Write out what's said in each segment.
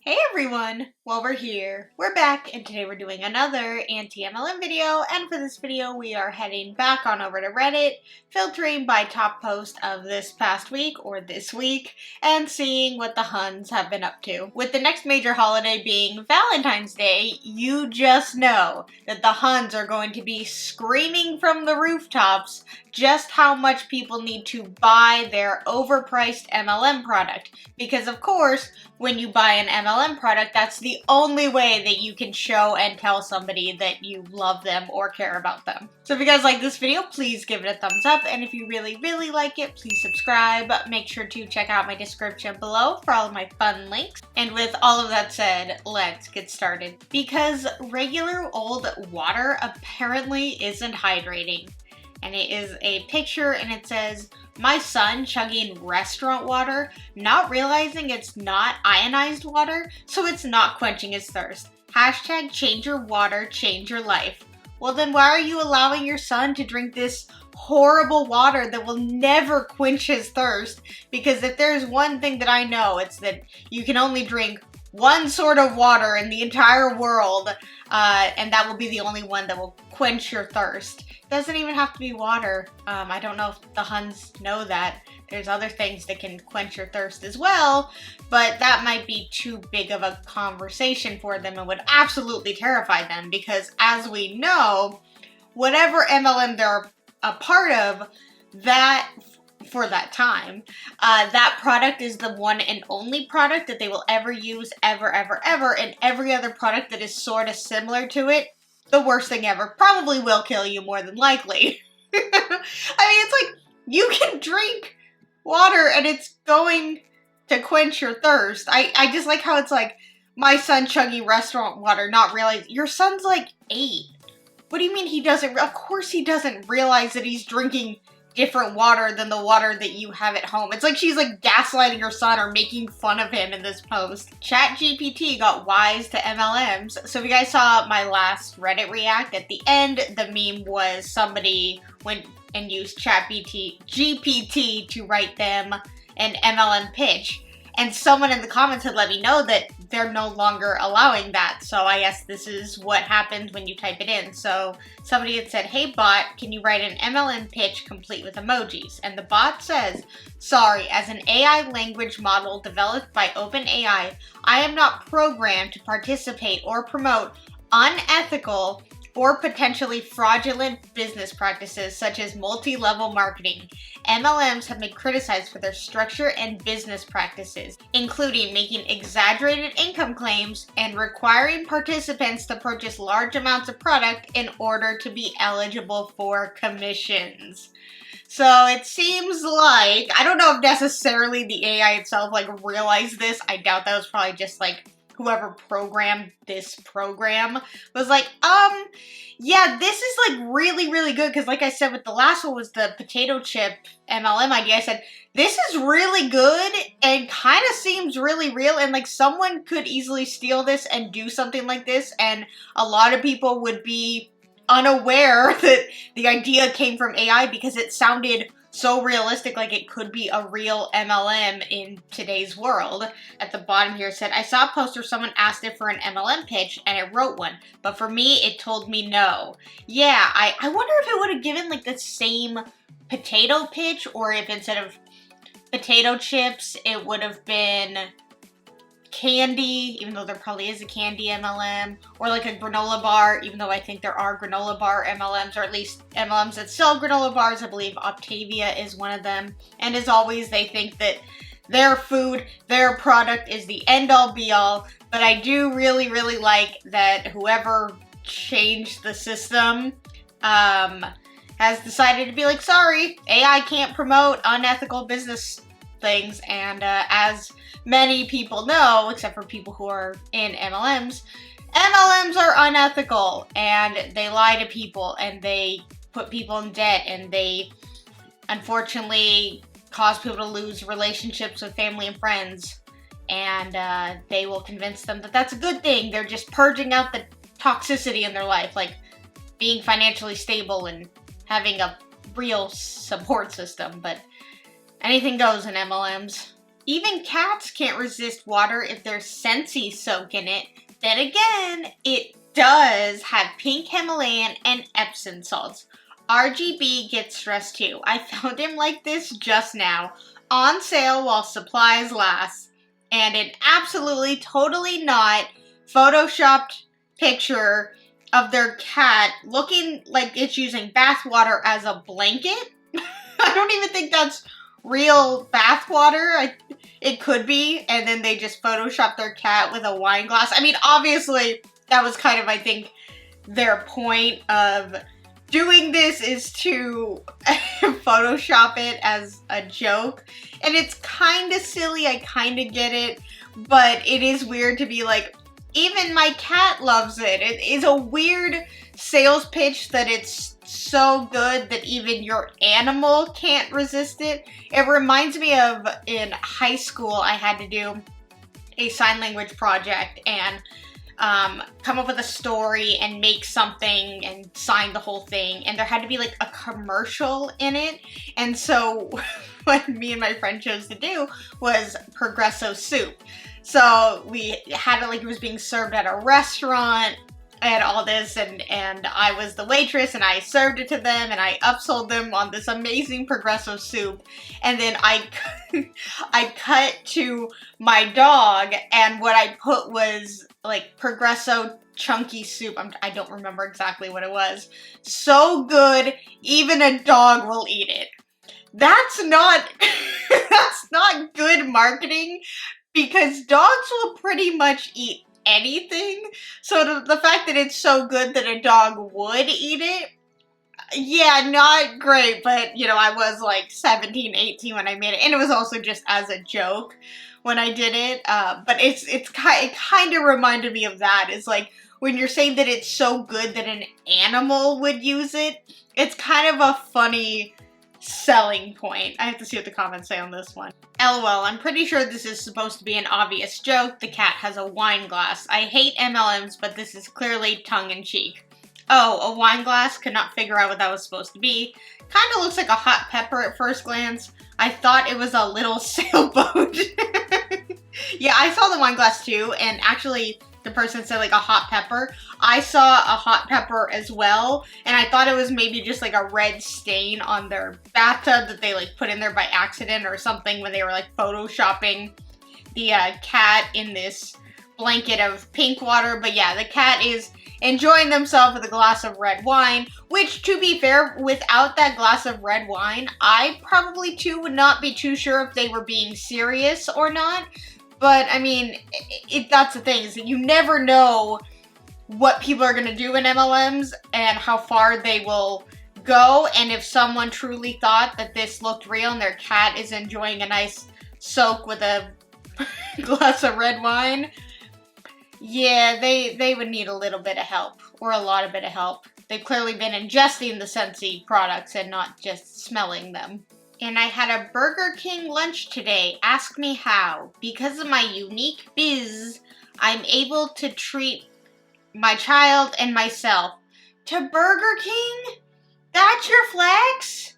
Hey everyone! Well, we're here. We're back, and today we're doing another anti-MLM video, and for this video we are heading back on over to Reddit, filtering by top post of this past week, or this week, and seeing what the HUNs have been up to. With the next major holiday being Valentine's Day, you just know that the HUNs are going to be screaming from the rooftops just how much people need to buy their overpriced MLM product. Because of course, when you buy an MLM product, that's the only way that you can show and tell somebody that you love them or care about them. So if you guys like this video, please give it a thumbs up, and if you really like it, please subscribe. Make sure to check out my description below for all of my fun links. And with all of that said, let's get started. Because regular old water apparently isn't hydrating. And it is a picture and it says, "My son chugging restaurant water, not realizing it's not ionized water, so it's not quenching his thirst. Hashtag change your water, change your life." Well then why are you allowing your son to drink this horrible water that will never quench his thirst? Because if there's one thing that I know, it's that you can only drink one sort of water in the entire world, and that will be the only one that will quench your thirst. Doesn't even have to be water. I don't know if the HUNs know that. There's other things that can quench your thirst as well, but that might be too big of a conversation for them and would absolutely terrify them because, as we know, whatever MLM they're a part of, that for that time, that product is the one and only product that they will ever use, ever, and every other product that is sort of similar to it, the worst thing ever, probably will kill you more than likely. I mean, it's like, you can drink water and it's going to quench your thirst. I just like how it's like, my son chugging restaurant water, not realize, your son's like 8. What do you mean he doesn't, of course he doesn't realize that he's drinking different water than the water that you have at home. It's like she's like gaslighting her son or making fun of him in this post. ChatGPT got wise to MLMs. So if you guys saw my last Reddit react, at the end, the meme was somebody went and used GPT to write them an MLM pitch. And someone in the comments had let me know that they're no longer allowing that. So I guess this is what happens when you type it in. So somebody had said, "Hey bot, can you write an MLM pitch complete with emojis?" And the bot says, "Sorry, as an AI language model developed by OpenAI, I am not programmed to participate or promote unethical or potentially fraudulent business practices such as multi-level marketing. MLMs have been criticized for their structure and business practices, including making exaggerated income claims and requiring participants to purchase large amounts of product in order to be eligible for commissions." So it seems like, I don't know if necessarily the AI itself like realized this. I doubt that was probably just like whoever programmed this program was like, yeah, this is like really good, because like I said with the last one was the potato chip MLM idea, I said, this is really good and kind of seems really real, and like someone could easily steal this and do something like this, and a lot of people would be unaware that the idea came from AI because it sounded so realistic, like it could be a real MLM in today's world. At the bottom here it said, "I saw a post where someone asked it for an MLM pitch and it wrote one, but for me it told me no." Yeah, I wonder if it would have given like the same potato pitch, or if instead of potato chips it would have been candy, even though there probably is a candy MLM, or like a granola bar, even though I think there are granola bar MLMs, or at least MLMs that sell granola bars. I believe Octavia is one of them. And as always, they think that their food, their product is the end-all be-all. But I do really like that whoever changed the system has decided to be like, sorry, AI can't promote unethical business things. And as many people know, except for people who are in MLMs, MLMs are unethical and they lie to people and they put people in debt and they unfortunately cause people to lose relationships with family and friends, and they will convince them that that's a good thing. They're just purging out the toxicity in their life, like being financially stable and having a real support system. But anything goes in MLMs. Even cats can't resist water if there's Scentsy soak in it. Then again, it does have pink Himalayan and Epsom salts. RGB gets stressed too. I found him like this just now, on sale while supplies last. And an absolutely, totally not photoshopped picture of their cat looking like it's using bath water as a blanket. I don't even think that's real bath water. It could be, and then they just photoshopped their cat with a wine glass. I mean, obviously, that was kind of, I think, their point of doing this is to Photoshop it as a joke. And it's kind of silly, I kind of get it, but it is weird to be like, even my cat loves it. It is a weird sales pitch that it's so good that even your animal can't resist it. It reminds me of in high school, I had to do a sign language project and come up with a story and make something and sign the whole thing. And there had to be like a commercial in it. And so what me and my friend chose to do was Progresso soup. So we had it like it was being served at a restaurant and all this, and I was the waitress and I served it to them and I upsold them on this amazing Progresso soup. And then I cut to my dog and what I put was like Progresso chunky soup. I don't remember exactly what it was. So good, even a dog will eat it. That's not, that's not good marketing because dogs will pretty much eat anything. So the fact that it's so good that a dog would eat it, yeah, not great. But, you know, I was like 17, 18 when I made it. And it was also just as a joke when I did it. But it kind of reminded me of that. It's like when you're saying that it's so good that an animal would use it, it's kind of a funny selling point. I have to see what the comments say on this one. LOL, I'm pretty sure this is supposed to be an obvious joke. The cat has a wine glass. I hate MLMs, but this is clearly tongue-in-cheek. Oh, a wine glass? Could not figure out what that was supposed to be. Kind of looks like a hot pepper at first glance. I thought it was a little sailboat. Yeah, I saw the wine glass too, and actually the person said like a hot pepper. I saw a hot pepper as well, and I thought it was maybe just like a red stain on their bathtub that they like put in there by accident or something when they were like photoshopping the cat in this blanket of pink water. But yeah, the cat is enjoying themselves with a glass of red wine, which, to be fair, without that glass of red wine, I probably too would not be too sure if they were being serious or not. But I mean, that's the thing, is that you never know what people are going to do in MLMs and how far they will go. And if someone truly thought that this looked real and their cat is enjoying a nice soak with a glass of red wine, yeah, they would need a little bit of help, or a lot of bit of help. They've clearly been ingesting the Scentsy products and not just smelling them. And I had a Burger King lunch today. Ask me how. Because of my unique biz, I'm able to treat my child and myself to Burger King? That's your flex?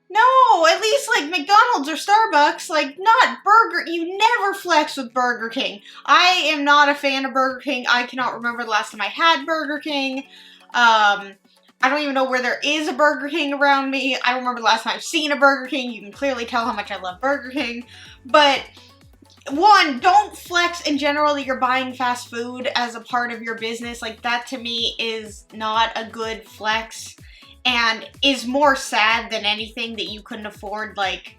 No, at least like McDonald's or Starbucks, like not Burger. You never flex with Burger King. I am not a fan of Burger King. I cannot remember the last time I had Burger King. I don't even know where there is a Burger King around me. I don't remember the last time I've seen a Burger King. You can clearly tell how much I love Burger King. But one, don't flex in general that you're buying fast food as a part of your business. Like that to me is not a good flex and is more sad than anything that you couldn't afford like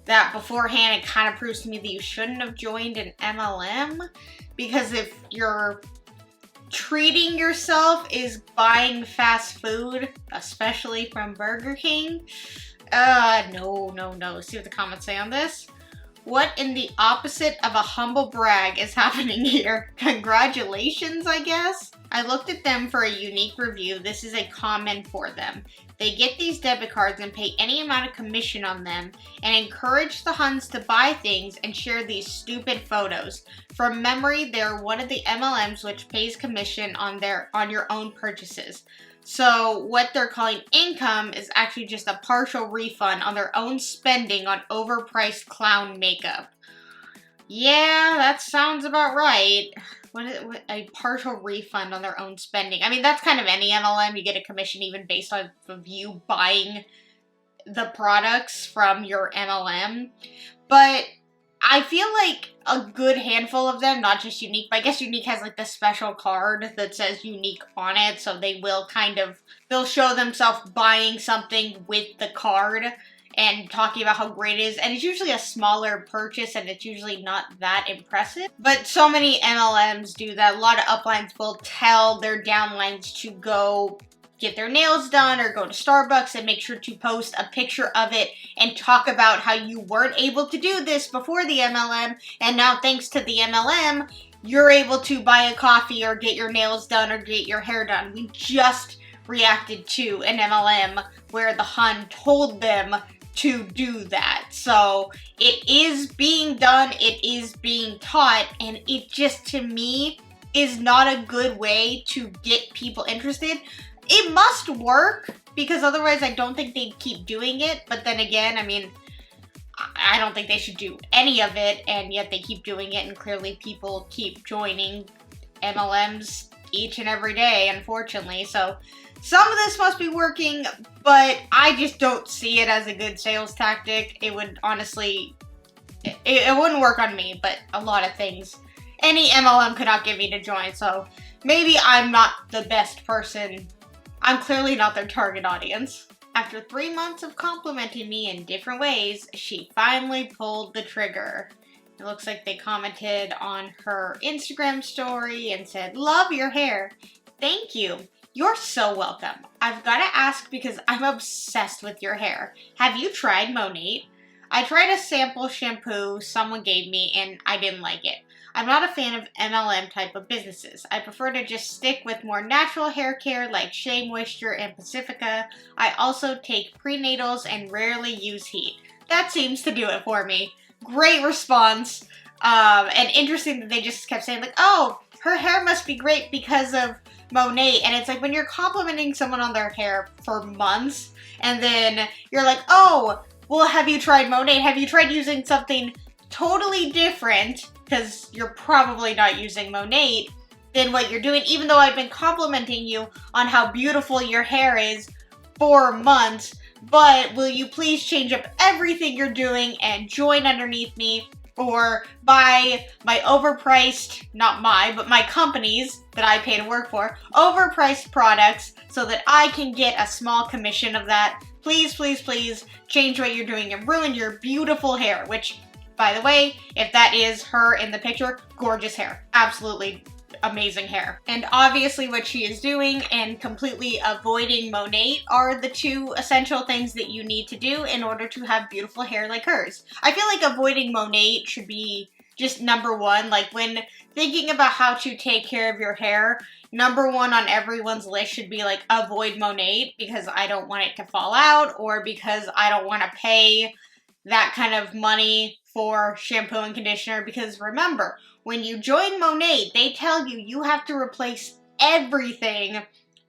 that beforehand. It kind of proves to me that you shouldn't have joined an MLM, because if you're treating yourself is buying fast food, especially from Burger King, no. See what the comments say on this. What in the opposite of a humble brag is happening here? Congratulations, I guess? I looked at them for a unique review. This is a common for them. They get these debit cards and pay any amount of commission on them and encourage the HUNs to buy things and share these stupid photos. From memory, they're one of the MLMs which pays commission on your own purchases. So what they're calling income is actually just a partial refund on their own spending on overpriced clown makeup. Yeah, that sounds about right. A partial refund on their own spending. I mean, that's kind of any MLM. You get a commission even based on of you buying the products from your MLM. But I feel like a good handful of them, not just Unique, but I guess Unique has like the special card that says Unique on it, so they will they'll show themselves buying something with the card and talking about how great it is, and it's usually a smaller purchase and it's usually not that impressive. But so many MLMs do that. A lot of uplines will tell their downlines to go get their nails done or go to Starbucks and make sure to post a picture of it and talk about how you weren't able to do this before the MLM, and now thanks to the MLM, you're able to buy a coffee or get your nails done or get your hair done. We just reacted to an MLM where the HUN told them to do that. So it is being done, it is being taught, and it just, to me, is not a good way to get people interested. It must work, because otherwise I don't think they'd keep doing it. But then again, I mean, I don't think they should do any of it, and yet they keep doing it, and clearly people keep joining MLMs each and every day, unfortunately. So some of this must be working, but I just don't see it as a good sales tactic. It would honestly, it wouldn't work on me, but a lot of things. Any MLM could not get me to join, so maybe I'm not the best person. I'm clearly not their target audience. After 3 months of complimenting me in different ways, she finally pulled the trigger. It looks like they commented on her Instagram story and said, "Love your hair. Thank you. You're so welcome. I've got to ask because I'm obsessed with your hair. Have you tried Monet? I tried a sample shampoo someone gave me and I didn't like it. I'm not a fan of MLM type of businesses. I prefer to just stick with more natural hair care like Shea Moisture and Pacifica. I also take prenatals and rarely use heat." That seems to do it for me. Great response. And interesting that they just kept saying like, "Oh, her hair must be great because of Monet." And it's like when you're complimenting someone on their hair for months and then you're like, "Oh, well, have you tried Monet? Have you tried using something totally different?" Because you're probably not using Monet than what you're doing, even though I've been complimenting you on how beautiful your hair is for months. But will you please change up everything you're doing and join underneath me, or buy my overpriced, not my, but my company's that I pay to work for, overpriced products so that I can get a small commission of that. Please, please, please change what you're doing and ruin your beautiful hair, which, by the way, if that is her in the picture, gorgeous hair. Absolutely amazing hair. And obviously what she is doing and completely avoiding Monet are the two essential things that you need to do in order to have beautiful hair like hers. I feel like avoiding Monet should be just number one. Like when thinking about how to take care of your hair, number one on everyone's list should be like avoid Monet, because I don't want it to fall out, or because I don't want to pay that kind of money for shampoo and conditioner. Because remember, when you join Monet, they tell you you have to replace everything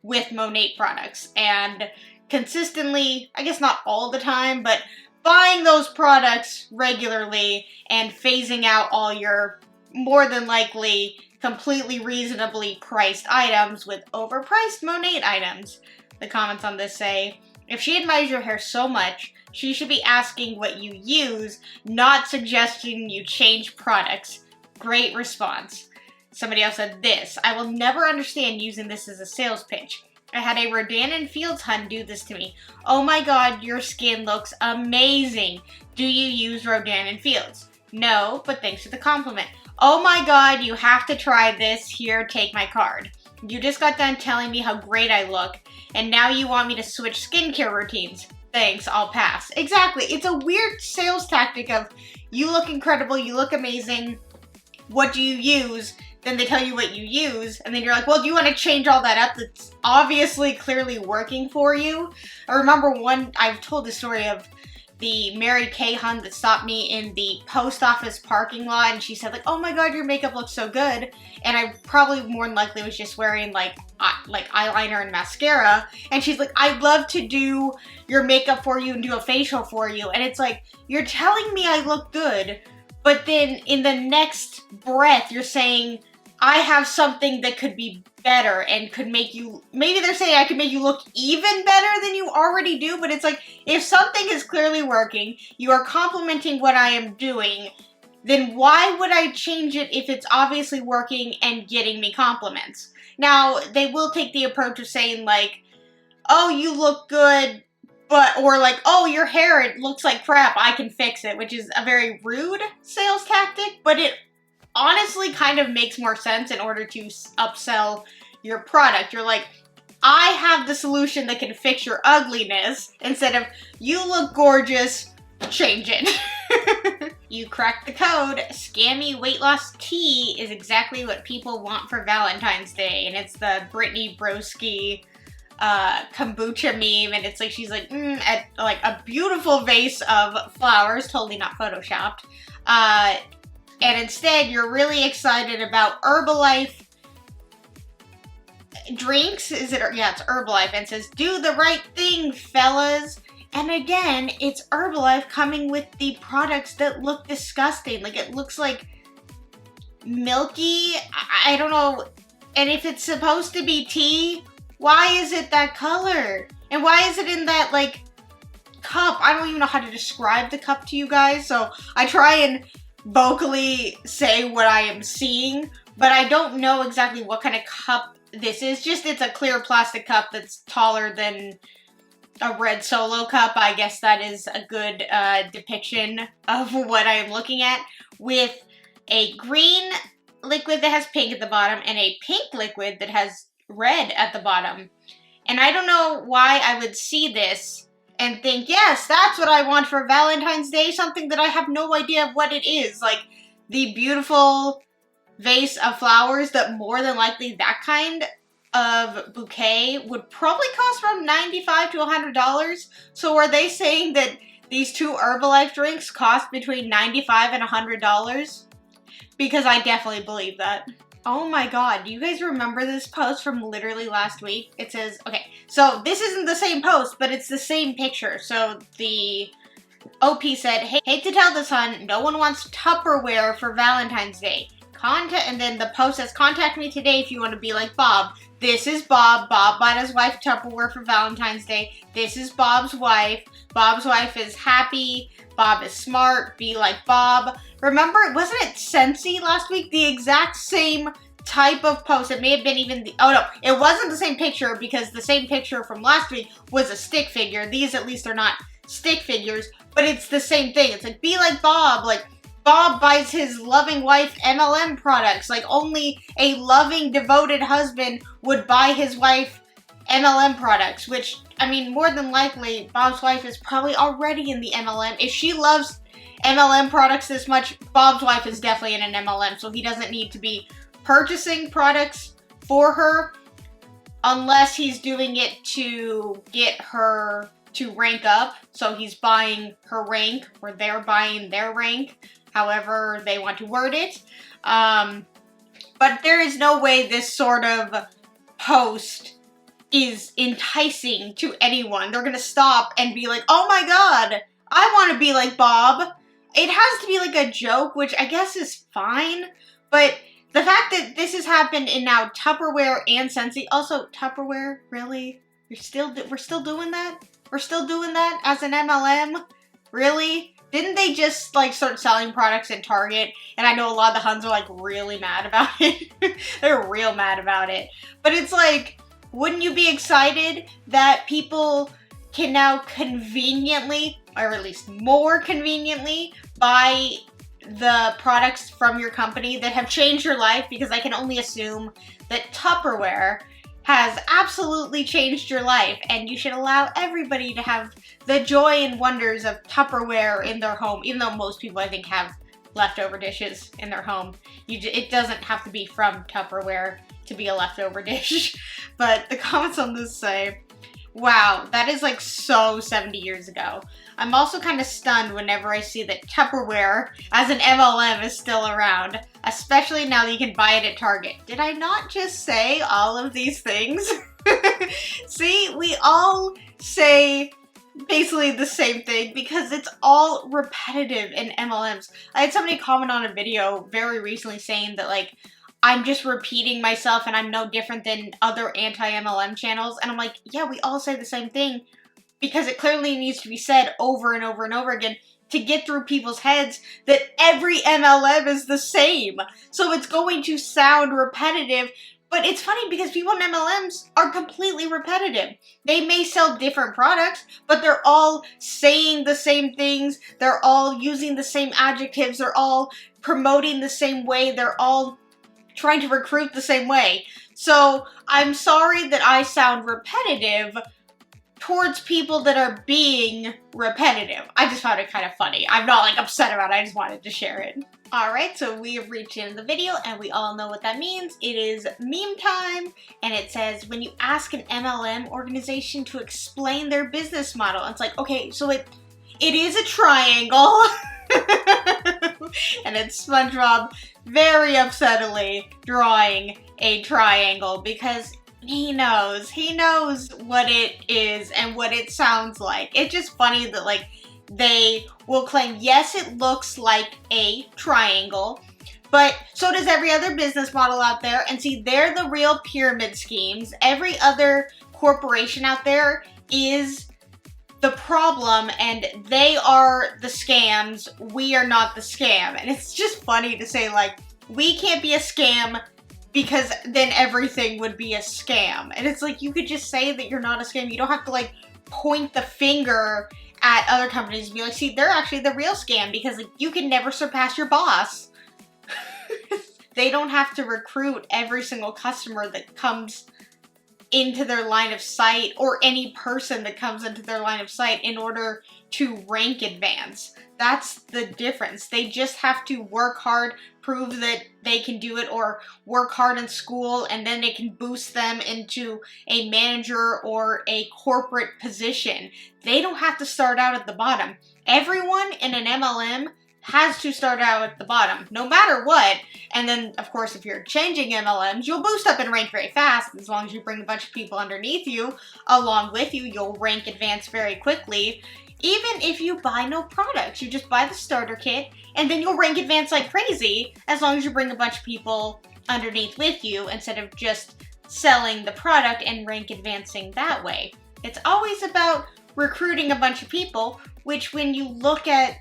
with Monet products. And consistently, I guess not all the time, but buying those products regularly and phasing out all your more than likely completely reasonably priced items with overpriced Monet items. The comments on this say, "If she admires your hair so much, she should be asking what you use, not suggesting you change products. Great response." Somebody else said this, "I will never understand using this as a sales pitch. I had a Rodan and Fields HUN do this to me. Oh my god, your skin looks amazing. Do you use Rodan and Fields? No, but thanks for the compliment. Oh my god, you have to try this. Here, take my card. You just got done telling me how great I look, and now you want me to switch skincare routines. Thanks, I'll pass." Exactly. It's a weird sales tactic of, you look incredible, you look amazing, what do you use? Then they tell you what you use, and then you're like, well, do you want to change all that up that's obviously clearly working for you? I remember I've told the story of the Mary Kay HUN that stopped me in the post office parking lot, and she said like, "Oh my god, your makeup looks so good." And I probably more than likely was just wearing like eyeliner and mascara, and she's like, "I'd love to do your makeup for you and do a facial for you." And it's like, you're telling me I look good, but then in the next breath, you're saying, I have something that could be better and could make you, maybe they're saying I could make you look even better than you already do, but it's like, if something is clearly working, you are complimenting what I am doing, then why would I change it if it's obviously working and getting me compliments? Now, they will take the approach of saying like, oh, you look good, but, or like, oh, your hair, it looks like crap, I can fix it, which is a very rude sales tactic, but it honestly kind of makes more sense in order to upsell your product. You're like, I have the solution that can fix your ugliness, instead of, you look gorgeous, change it. You cracked the code. Scammy weight loss tea is exactly what people want for Valentine's Day, and it's the Brittany Broski kombucha meme, and it's like, she's like, at like a beautiful vase of flowers, totally not photoshopped, and instead you're really excited about Herbalife drinks. Is it? Yeah, it's Herbalife, and it says, do the right thing, fellas. And again, it's Herbalife coming with the products that look disgusting. Like, it looks like milky, I don't know. And if it's supposed to be tea, why is it that color? And why is it in that, like, cup? I don't even know how to describe the cup to you guys, so I try and vocally say what I am seeing, but I don't know exactly what kind of cup this is. Just, it's a clear plastic cup that's taller than a red Solo cup. I guess that is a good depiction of what I am looking at, with a green liquid that has pink at the bottom and a pink liquid that has red at the bottom. And I don't know why I would see this and think, yes, that's what I want for Valentine's Day, something that I have no idea what it is. Like, the beautiful vase of flowers that more than likely that kind of bouquet would probably cost from $95 to $100. So are they saying that these two Herbalife drinks cost between $95 and $100? Because I definitely believe that. Oh my god, do you guys remember this post from literally last week? It says, okay, so this isn't the same post, but it's the same picture. So the OP said, hey, hate to tell this, hun, no one wants Tupperware for Valentine's Day. And then the post says, contact me today if you want to be like Bob. This is Bob. Bob bought his wife Tupperware for Valentine's Day. This is Bob's wife. Bob's wife is happy. Bob is smart. Be like Bob. Remember, wasn't it Scentsy last week? The exact same type of post. It may have been even the, oh no, it wasn't the same picture, because the same picture from last week was a stick figure. These at least are not stick figures, but it's the same thing. It's like, be like Bob. Like, Bob buys his loving wife MLM products. Like, only a loving, devoted husband would buy his wife MLM products, which, I mean, more than likely, Bob's wife is probably already in the MLM. If she loves MLM products this much, Bob's wife is definitely in an MLM, so he doesn't need to be purchasing products for her unless he's doing it to get her to rank up. So he's buying her rank, or they're buying their rank, however they want to word it. But there is no way this sort of post is enticing to anyone. They're gonna stop and be like, oh my god, I want to be like Bob. It has to be like a joke, which I guess is fine, but the fact that this has happened in now Tupperware and Scentsy, also Tupperware, really? We're still doing that? We're still doing that as an MLM? Really? Didn't they just like start selling products at Target? And I know a lot of the Huns are like really mad about it. They're real mad about it. But it's like, wouldn't you be excited that people can now conveniently, or at least more conveniently, buy the products from your company that have changed your life? Because I can only assume that Tupperware has absolutely changed your life, and you should allow everybody to have the joy and wonders of Tupperware in their home, even though most people, I think, have leftover dishes in their home. It doesn't have to be from Tupperware to be a leftover dish. But the comments on this say, wow, that is like so 70 years ago. I'm also kind of stunned whenever I see that Tupperware as an MLM is still around, especially now that you can buy it at Target. Did I not just say all of these things? See, we all say basically the same thing because it's all repetitive in MLMs. I had somebody comment on a video very recently saying that, like, I'm just repeating myself and I'm no different than other anti-MLM channels. And I'm like, yeah, we all say the same thing because it clearly needs to be said over and over and over again to get through people's heads that every MLM is the same. So it's going to sound repetitive. But it's funny because people in MLMs are completely repetitive. They may sell different products, but they're all saying the same things. They're all using the same adjectives. They're all promoting the same way. They're all trying to recruit the same way. So I'm sorry that I sound repetitive towards people that are being repetitive. I just found it kind of funny. I'm not like upset about it, I just wanted to share it. Alright, so we have reached the end of the video and we all know what that means. It is meme time, and it says when you ask an MLM organization to explain their business model, it's like, okay, so it is a triangle. And it's SpongeBob very upsettingly drawing a triangle because he knows what it is and what it sounds like. It's just funny that, like, they will claim, yes, it looks like a triangle, but so does every other business model out there. And see, they're the real pyramid schemes. Every other corporation out there is the problem, and they are the scams. We are not the scam. And it's just funny to say, like, we can't be a scam because then everything would be a scam. And it's like, you could just say that you're not a scam. You don't have to, like, point the finger at other companies and be like, see, they're actually the real scam because, like, you can never surpass your boss. They don't have to recruit every single customer that comes into their line of sight, or any person that comes into their line of sight, in order to rank advance. That's the difference. They just have to work hard, prove that they can do it, or work hard in school, and then they can boost them into a manager or a corporate position. They don't have to start out at the bottom. Everyone in an MLM has to start out at the bottom, no matter what. And then, of course, if you're changing MLMs, you'll boost up in rank very fast. As long as you bring a bunch of people underneath you, along with you, you'll rank advance very quickly. Even if you buy no products, you just buy the starter kit, and then you'll rank advance like crazy, as long as you bring a bunch of people underneath with you, instead of just selling the product and rank advancing that way. It's always about recruiting a bunch of people, which when you look at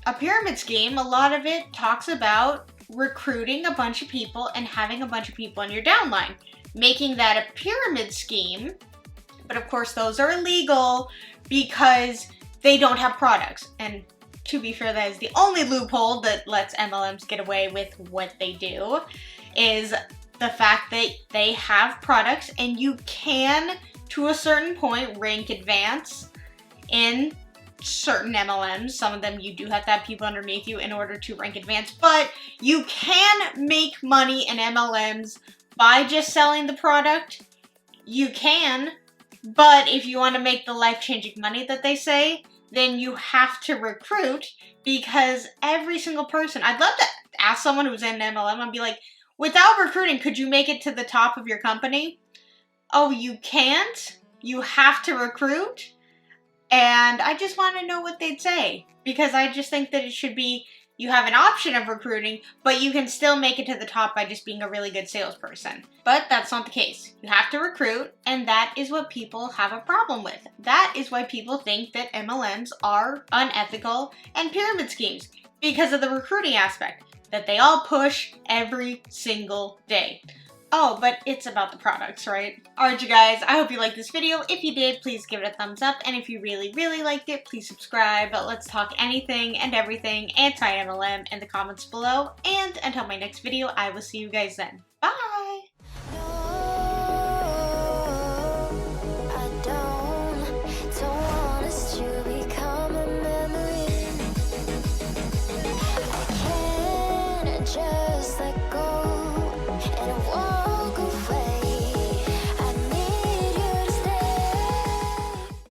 a pyramid scheme, a lot of it talks about recruiting a bunch of people and having a bunch of people in your downline, making that a pyramid scheme. But of course, those are illegal because they don't have products. And to be fair, that is the only loophole that lets MLMs get away with what they do, is the fact that they have products, and you can, to a certain point, rank advance in certain MLMs. Some of them you do have to have people underneath you in order to rank advance, but you can make money in MLMs by just selling the product. You can, but if you want to make the life-changing money that they say, then you have to recruit, because every single person, I'd love to ask someone who's in an MLM and be like, without recruiting, could you make it to the top of your company? Oh, you can't? You have to recruit? And I just want to know what they'd say, because I just think that it should be, you have an option of recruiting, but you can still make it to the top by just being a really good salesperson. But that's not the case. You have to recruit, and that is what people have a problem with. That is why people think that MLMs are unethical and pyramid schemes, because of the recruiting aspect that they all push every single day. Oh, but it's about the products, right? Alright, you guys, I hope you liked this video. If you did, please give it a thumbs up. And if you really, really liked it, please subscribe. But let's talk anything and everything anti-MLM in the comments below. And until my next video, I will see you guys then. Bye!